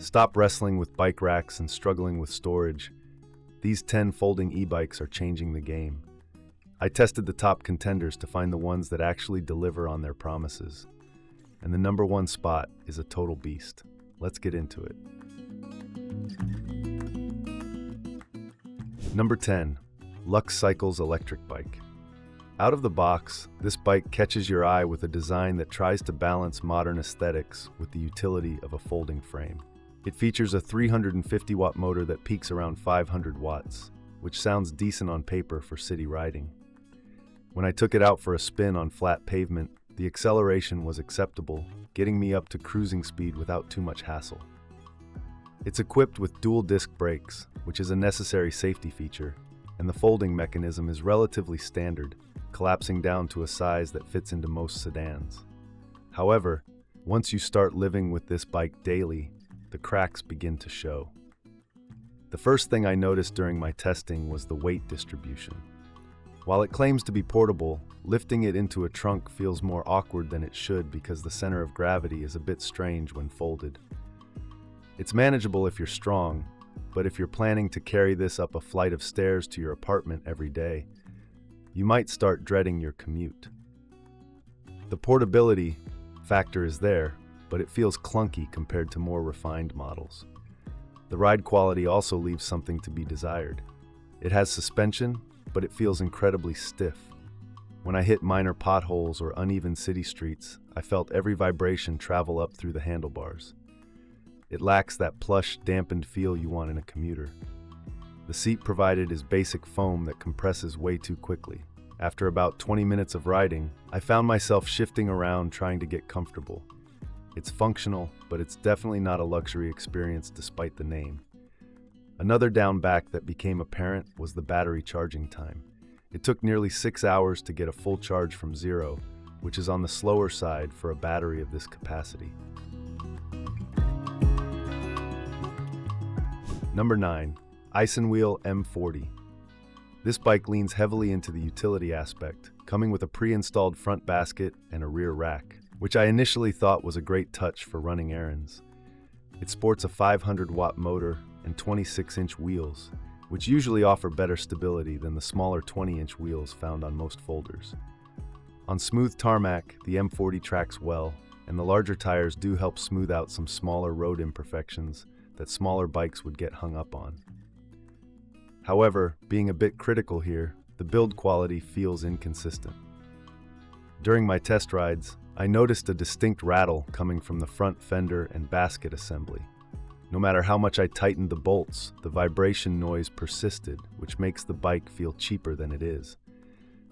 Stop wrestling with bike racks and struggling with storage. These 10 folding e-bikes are changing the game. I tested the top contenders to find the ones that actually deliver on their promises. And the number one spot is a total beast. Let's get into it. Number 10. LUXECYCLES Electric Bike. Out of the box, this bike catches your eye with a design that tries to balance modern aesthetics with the utility of a folding frame. It features a 350-watt motor that peaks around 500 watts, which sounds decent on paper for city riding. When I took it out for a spin on flat pavement, the acceleration was acceptable, getting me up to cruising speed without too much hassle. It's equipped with dual disc brakes, which is a necessary safety feature, and the folding mechanism is relatively standard, collapsing down to a size that fits into most sedans. However, once you start living with this bike daily, the cracks begin to show. The first thing I noticed during my testing was the weight distribution. While it claims to be portable, lifting it into a trunk feels more awkward than it should because the center of gravity is a bit strange when folded. It's manageable if you're strong, but if you're planning to carry this up a flight of stairs to your apartment every day, you might start dreading your commute. The portability factor is there, but it feels clunky compared to more refined models. The ride quality also leaves something to be desired. It has suspension, but it feels incredibly stiff. When I hit minor potholes or uneven city streets, I felt every vibration travel up through the handlebars. It lacks that plush, dampened feel you want in a commuter. The seat provided is basic foam that compresses way too quickly. After about 20 minutes of riding, I found myself shifting around trying to get comfortable. It's functional, but it's definitely not a luxury experience despite the name. Another downback that became apparent was the battery charging time. It took nearly 6 hours to get a full charge from zero, which is on the slower side for a battery of this capacity. Number 9. isinwheel M40. This bike leans heavily into the utility aspect, coming with a pre-installed front basket and a rear rack, which I initially thought was a great touch for running errands. It sports a 500-watt motor and 26-inch wheels, which usually offer better stability than the smaller 20-inch wheels found on most folders. On smooth tarmac, the M40 tracks well, and the larger tires do help smooth out some smaller road imperfections that smaller bikes would get hung up on. However, being a bit critical here, the build quality feels inconsistent. During my test rides, I noticed a distinct rattle coming from the front fender and basket assembly. No matter how much I tightened the bolts, the vibration noise persisted, which makes the bike feel cheaper than it is.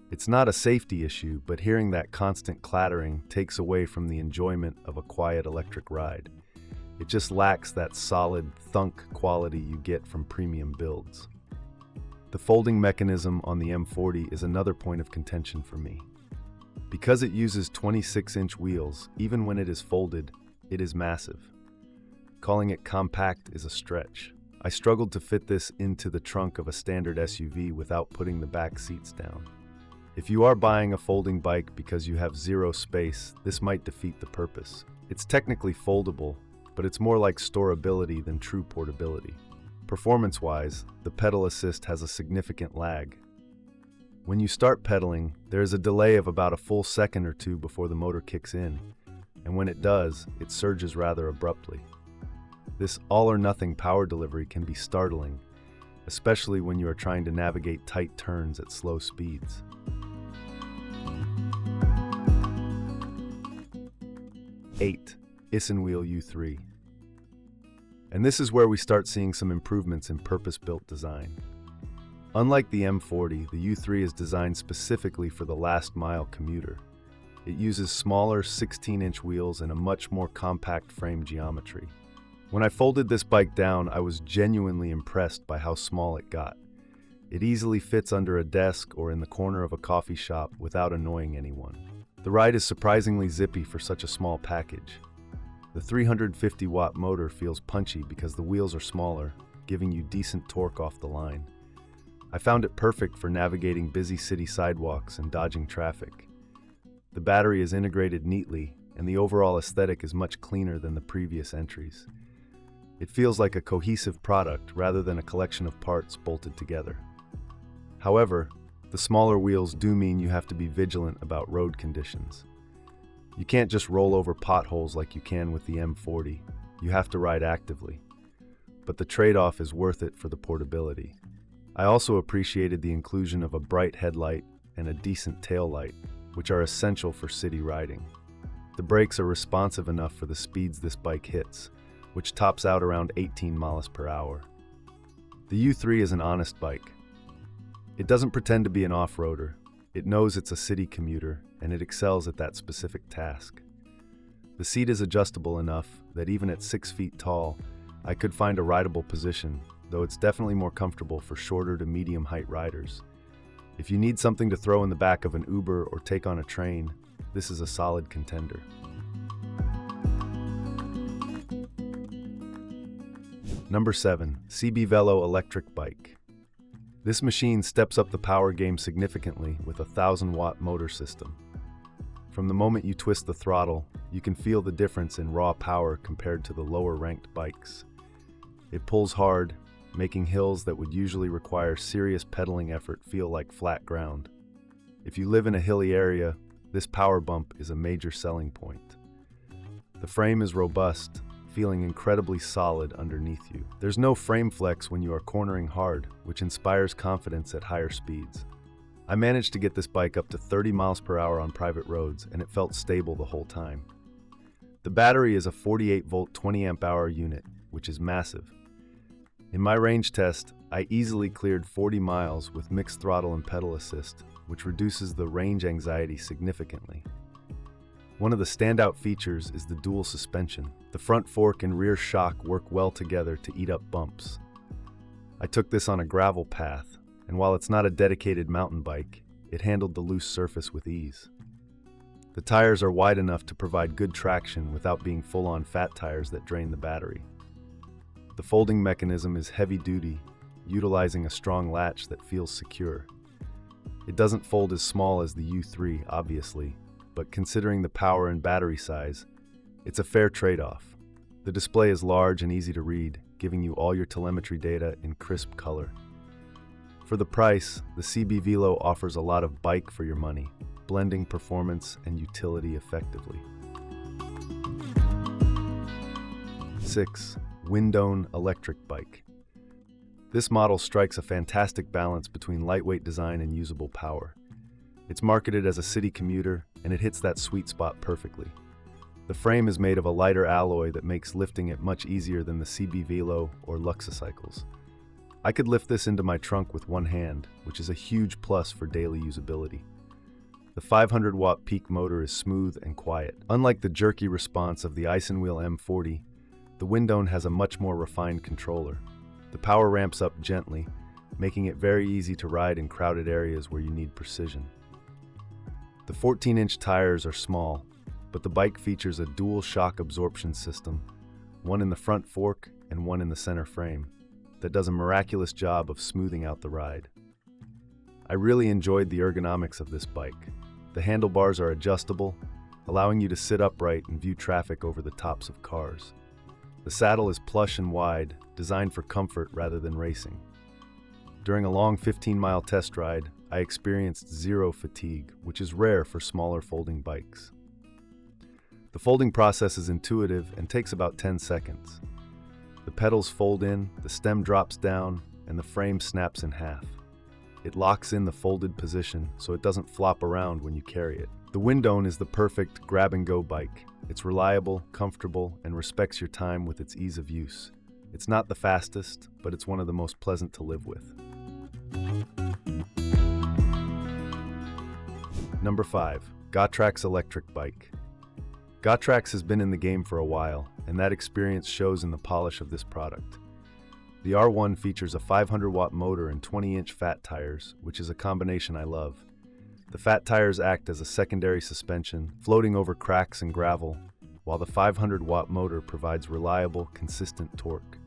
It's not a safety issue, but hearing that constant clattering takes away from the enjoyment of a quiet electric ride. It just lacks that solid thunk quality you get from premium builds. The folding mechanism on the M40 is another point of contention for me. Because it uses 26-inch wheels, even when it is folded, it is massive. Calling it compact is a stretch. I struggled to fit this into the trunk of a standard SUV without putting the back seats down. If you are buying a folding bike because you have zero space, this might defeat the purpose. It's technically foldable, but it's more like storability than true portability. Performance-wise, the pedal assist has a significant lag. When you start pedaling, there is a delay of about a full second or two before the motor kicks in, and when it does, it surges rather abruptly. This all-or-nothing power delivery can be startling, especially when you are trying to navigate tight turns at slow speeds. Eight. isinwheel U3. And this is where we start seeing some improvements in purpose-built design. Unlike the M40, the U3 is designed specifically for the last-mile commuter. It uses smaller 16-inch wheels and a much more compact frame geometry. When I folded this bike down, I was genuinely impressed by how small it got. It easily fits under a desk or in the corner of a coffee shop without annoying anyone. The ride is surprisingly zippy for such a small package. The 350-watt motor feels punchy because the wheels are smaller, giving you decent torque off the line. I found it perfect for navigating busy city sidewalks and dodging traffic. The battery is integrated neatly, and the overall aesthetic is much cleaner than the previous entries. It feels like a cohesive product rather than a collection of parts bolted together. However, the smaller wheels do mean you have to be vigilant about road conditions. You can't just roll over potholes like you can with the M40. You have to ride actively. But the trade-off is worth it for the portability. I also appreciated the inclusion of a bright headlight and a decent tail light, which are essential for city riding. The brakes are responsive enough for the speeds this bike hits, which tops out around 18 miles per hour. The U3 is an honest bike. It doesn't pretend to be an off-roader. It knows it's a city commuter, and it excels at that specific task. The seat is adjustable enough that even at 6 feet tall, I could find a rideable position, though it's definitely more comfortable for shorter to medium height riders. If you need something to throw in the back of an Uber or take on a train, this is a solid contender. Number 7. CBVELO Electric Bike. This machine steps up the power game significantly with a 1,000-watt motor system. From the moment you twist the throttle, you can feel the difference in raw power compared to the lower-ranked bikes. It pulls hard, making hills that would usually require serious pedaling effort feel like flat ground. If you live in a hilly area, this power bump is a major selling point. The frame is robust, feeling incredibly solid underneath you. There's no frame flex when you are cornering hard, which inspires confidence at higher speeds. I managed to get this bike up to 30 miles per hour on private roads, and it felt stable the whole time. The battery is a 48-volt 20-amp-hour unit, which is massive. In my range test, I easily cleared 40 miles with mixed throttle and pedal assist, which reduces the range anxiety significantly. One of the standout features is the dual suspension. The front fork and rear shock work well together to eat up bumps. I took this on a gravel path, and while it's not a dedicated mountain bike, it handled the loose surface with ease. The tires are wide enough to provide good traction without being full-on fat tires that drain the battery. The folding mechanism is heavy-duty, utilizing a strong latch that feels secure. It doesn't fold as small as the U3, obviously, but considering the power and battery size, it's a fair trade-off. The display is large and easy to read, giving you all your telemetry data in crisp color. For the price, the CBVELO offers a lot of bike for your money, blending performance and utility effectively. 6. Windone Electric Bike. This model strikes a fantastic balance between lightweight design and usable power. It's marketed as a city commuter, and it hits that sweet spot perfectly. The frame is made of a lighter alloy that makes lifting it much easier than the CBVELO or LUXECYCLES. I could lift this into my trunk with one hand, which is a huge plus for daily usability. The 500-watt peak motor is smooth and quiet. Unlike the jerky response of the isinwheel M40, the Windone has a much more refined controller. The power ramps up gently, making it very easy to ride in crowded areas where you need precision. The 14-inch tires are small, but the bike features a dual shock absorption system, one in the front fork and one in the center frame, that does a miraculous job of smoothing out the ride. I really enjoyed the ergonomics of this bike. The handlebars are adjustable, allowing you to sit upright and view traffic over the tops of cars. The saddle is plush and wide, designed for comfort rather than racing. During a long 15-mile test ride, I experienced zero fatigue, which is rare for smaller folding bikes. The folding process is intuitive and takes about 10 seconds. The pedals fold in, the stem drops down, and the frame snaps in half. It locks in the folded position so it doesn't flop around when you carry it. The Windone is the perfect grab-and-go bike. It's reliable, comfortable, and respects your time with its ease of use. It's not the fastest, but it's one of the most pleasant to live with. Number 5. Gotrax Electric Bike. Gotrax has been in the game for a while, and that experience shows in the polish of this product. The R1 features a 500-watt motor and 20-inch fat tires, which is a combination I love. The fat tires act as a secondary suspension, floating over cracks and gravel, while the 500-watt motor provides reliable, consistent torque.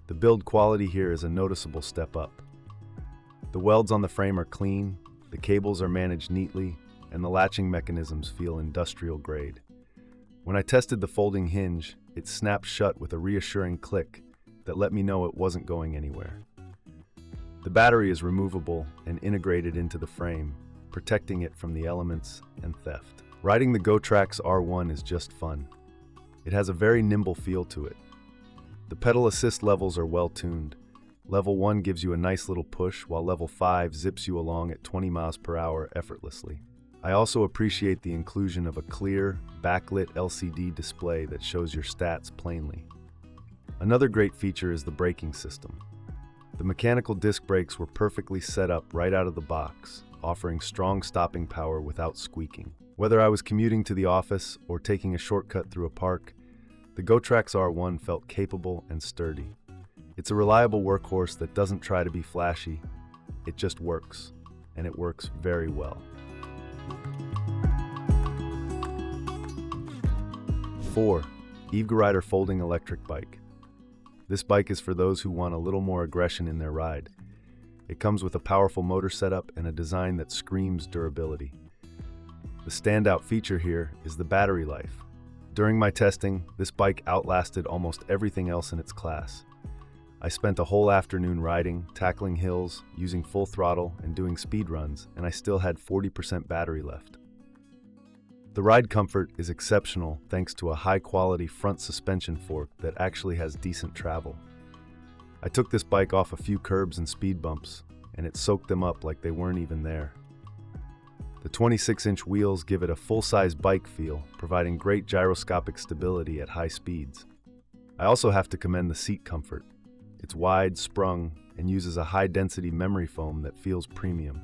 The build quality here is a noticeable step up. The welds on the frame are clean, the cables are managed neatly, and the latching mechanisms feel industrial grade. When I tested the folding hinge, it snapped shut with a reassuring click that let me know it wasn't going anywhere. The battery is removable and integrated into the frame, protecting it from the elements and theft. Riding the Gotrax R1 is just fun. It has a very nimble feel to it. The pedal assist levels are well tuned. Level 1 gives you a nice little push, while Level 5 zips you along at 20 miles per hour effortlessly. I also appreciate the inclusion of a clear, backlit LCD display that shows your stats plainly. Another great feature is the braking system. The mechanical disc brakes were perfectly set up right out of the box, offering strong stopping power without squeaking. Whether I was commuting to the office or taking a shortcut through a park, the Gotrax R1 felt capable and sturdy. It's a reliable workhorse that doesn't try to be flashy, it just works, and it works very well. 4. EVGUPRIDER Folding Electric Bike. This bike is for those who want a little more aggression in their ride. It comes with a powerful motor setup and a design that screams durability. The standout feature here is the battery life. During my testing, this bike outlasted almost everything else in its class. I spent a whole afternoon riding, tackling hills, using full throttle, and doing speed runs, and I still had 40% battery left. The ride comfort is exceptional thanks to a high-quality front suspension fork that actually has decent travel. I took this bike off a few curbs and speed bumps, and it soaked them up like they weren't even there. The 26-inch wheels give it a full-size bike feel, providing great gyroscopic stability at high speeds. I also have to commend the seat comfort. It's wide, sprung, and uses a high-density memory foam that feels premium.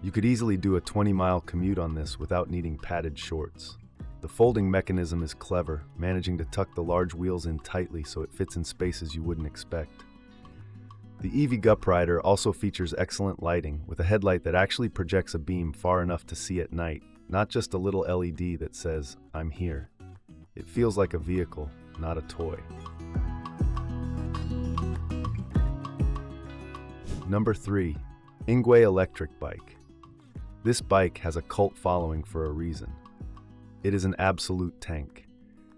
You could easily do a 20-mile commute on this without needing padded shorts. The folding mechanism is clever, managing to tuck the large wheels in tightly so it fits in spaces you wouldn't expect. The EVGUPRIDER also features excellent lighting, with a headlight that actually projects a beam far enough to see at night, not just a little LED that says, "I'm here." It feels like a vehicle, not a toy. Number 3. ENGWE Electric Bike. This bike has a cult following for a reason. It is an absolute tank.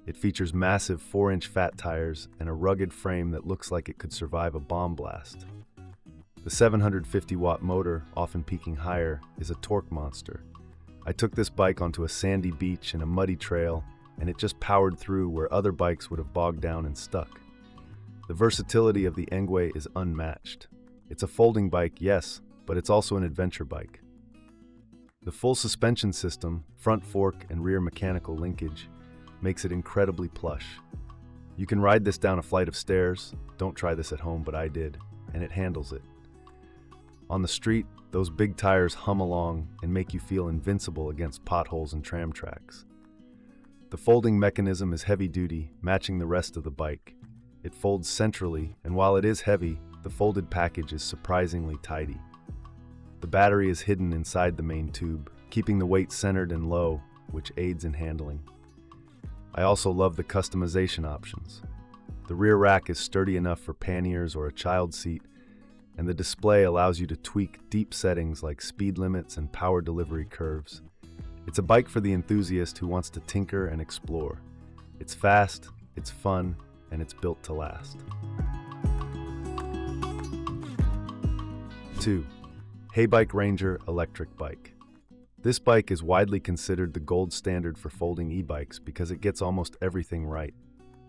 It features massive 4-inch fat tires and a rugged frame that looks like it could survive a bomb blast. The 750-watt motor, often peaking higher, is a torque monster. I took this bike onto a sandy beach and a muddy trail, and it just powered through where other bikes would have bogged down and stuck. The versatility of the ENGWE is unmatched. It's a folding bike, yes, but it's also an adventure bike. The full suspension system, front fork and rear mechanical linkage, makes it incredibly plush. You can ride this down a flight of stairs, don't try this at home, but I did, and it handles it. On the street, those big tires hum along and make you feel invincible against potholes and tram tracks. The folding mechanism is heavy duty, matching the rest of the bike. It folds centrally, and while it is heavy, the folded package is surprisingly tidy. The battery is hidden inside the main tube, keeping the weight centered and low, which aids in handling. I also love the customization options. The rear rack is sturdy enough for panniers or a child seat, and the display allows you to tweak deep settings like speed limits and power delivery curves. It's a bike for the enthusiast who wants to tinker and explore. It's fast, it's fun, and it's built to last. 2. Heybike Ranger Electric Bike. This bike is widely considered the gold standard for folding e-bikes because it gets almost everything right.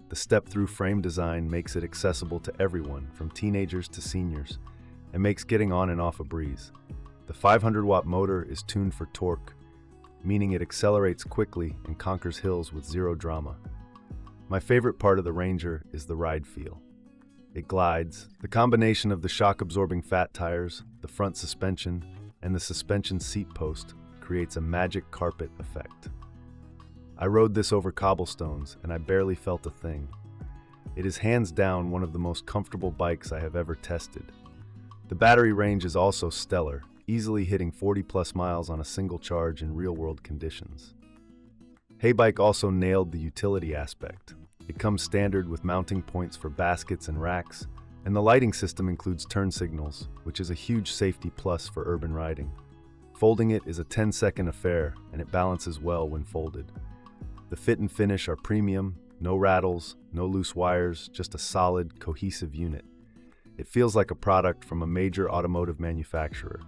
The step-through frame design makes it accessible to everyone, from teenagers to seniors, and makes getting on and off a breeze. The 500-watt motor is tuned for torque, meaning it accelerates quickly and conquers hills with zero drama. My favorite part of the Ranger is the ride feel. It glides. The combination of the shock-absorbing fat tires, the front suspension, and the suspension seat post creates a magic carpet effect. I rode this over cobblestones and I barely felt a thing. It is hands down one of the most comfortable bikes I have ever tested. The battery range is also stellar, easily hitting 40+ miles on a single charge in real-world conditions. Heybike also nailed the utility aspect. It comes standard with mounting points for baskets and racks, and the lighting system includes turn signals, which is a huge safety plus for urban riding. Folding it is a 10-second affair, and it balances well when folded. The fit and finish are premium, no rattles, no loose wires, just a solid, cohesive unit. It feels like a product from a major automotive manufacturer.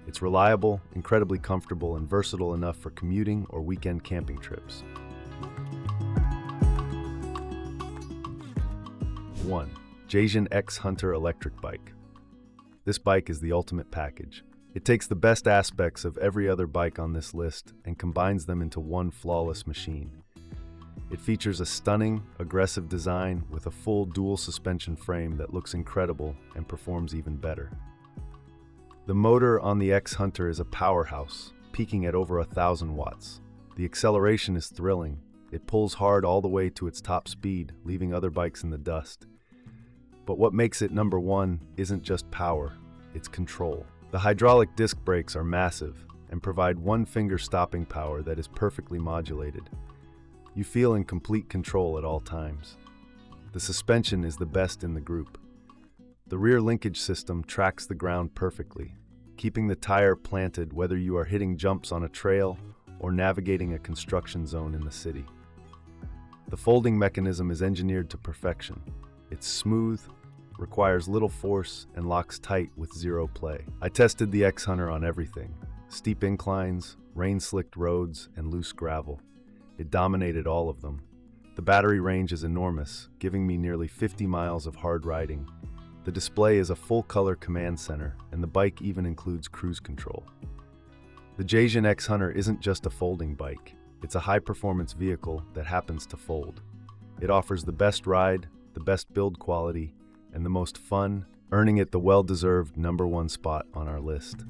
It's reliable, incredibly comfortable, and versatile enough for commuting or weekend camping trips. 1. Jasion X Hunter Electric Bike. This bike is the ultimate package. It takes the best aspects of every other bike on this list and combines them into one flawless machine. It features a stunning, aggressive design with a full dual suspension frame that looks incredible and performs even better. The motor on the X Hunter is a powerhouse, peaking at over 1,000 watts. The acceleration is thrilling. It pulls hard all the way to its top speed, leaving other bikes in the dust. But what makes it number one isn't just power, it's control. The hydraulic disc brakes are massive and provide one-finger stopping power that is perfectly modulated. You feel in complete control at all times. The suspension is the best in the group. The rear linkage system tracks the ground perfectly, keeping the tire planted whether you are hitting jumps on a trail or navigating a construction zone in the city. The folding mechanism is engineered to perfection. It's smooth, requires little force, and locks tight with zero play. I tested the X Hunter on everything: steep inclines, rain-slicked roads, and loose gravel. It dominated all of them. The battery range is enormous, giving me nearly 50 miles of hard riding. The display is a full-color command center, and the bike even includes cruise control. The Jasion X Hunter isn't just a folding bike. It's a high-performance vehicle that happens to fold. It offers the best ride, the best build quality, and the most fun, earning it the well-deserved #1 spot on our list.